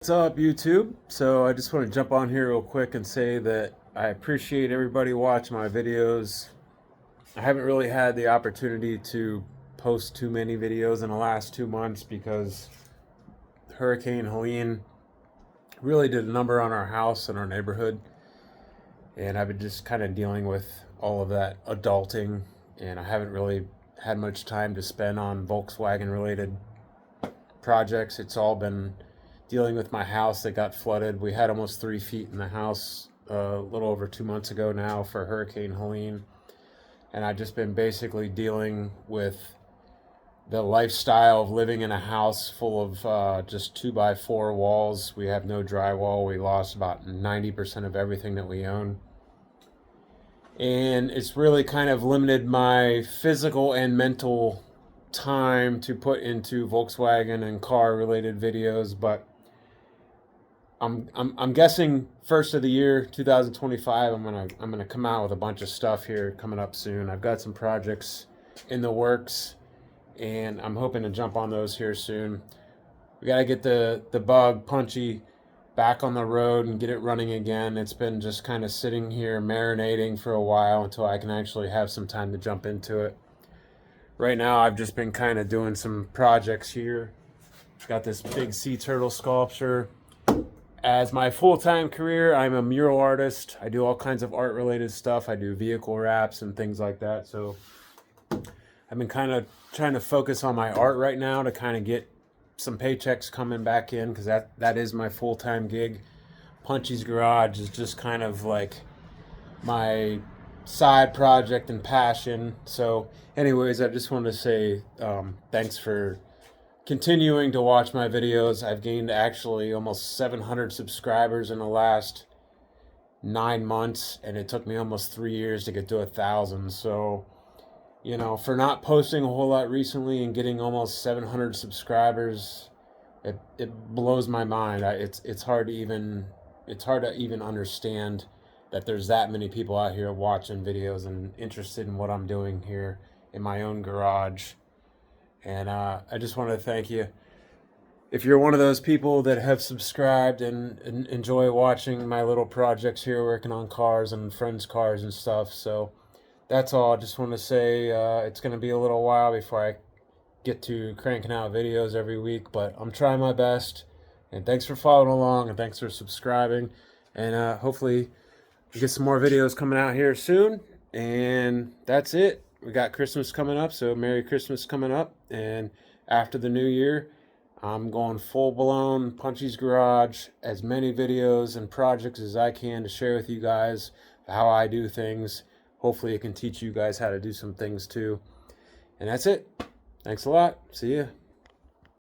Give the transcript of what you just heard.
What's up, YouTube? So I just want to jump on here real quick and say that I appreciate everybody watching my videos. I haven't really had the opportunity to post too many videos in the last 2 months because Hurricane Helene really did a number on our house and our neighborhood. And I've been just kind of dealing with all of that adulting, and I haven't really had much time to spend on Volkswagen related projects. It's all been dealing with my house that got flooded. We had almost 3 feet in the house a little over 2 months ago now for Hurricane Helene. And I've just been basically dealing with the lifestyle of living in a house full of just 2x4 walls. We have no drywall. We lost about 90% of everything that we own. And it's really kind of limited my physical and mental time to put into Volkswagen and car related videos, but I'm guessing first of the year 2025 I'm gonna come out with a bunch of stuff here coming up soon. I've got some projects in the works and I'm hoping to jump on those here soon. We gotta get the bug punchy back on the road and get it running again. It's been just kind of sitting here marinating for a while until I can actually have some time to jump into it. Right now I've just been kind of doing some projects here. Got this big sea turtle sculpture. As my full-time career, I'm a mural artist. I do all kinds of art-related stuff. I do vehicle wraps and things like that. So I've been kind of trying to focus on my art right now to kind of get some paychecks coming back in, because that is my full-time gig. Punchy's Garage is just kind of like my side project and passion. So anyways, I just wanted to say thanks for continuing to watch my videos. I've gained actually almost 700 subscribers in the last 9 months, and it took me almost 3 years to get to 1,000. So, you know, for not posting a whole lot recently and getting almost 700 subscribers, it blows my mind. It's hard to even understand that there's that many people out here watching videos and interested in what I'm doing here in my own garage. And I just want to thank you. If you're one of those people that have subscribed and enjoy watching my little projects here, working on cars and friends' cars and stuff. So that's all. I just want to say it's going to be a little while before I get to cranking out videos every week, but I'm trying my best. And thanks for following along, and thanks for subscribing. And hopefully we get some more videos coming out here soon. And that's it. We got Christmas coming up, so Merry Christmas coming up. And after the new year, I'm going full-blown Punchy's Garage, as many videos and projects as I can to share with you guys how I do things. Hopefully it can teach you guys how to do some things too. And that's it. Thanks a lot. See ya.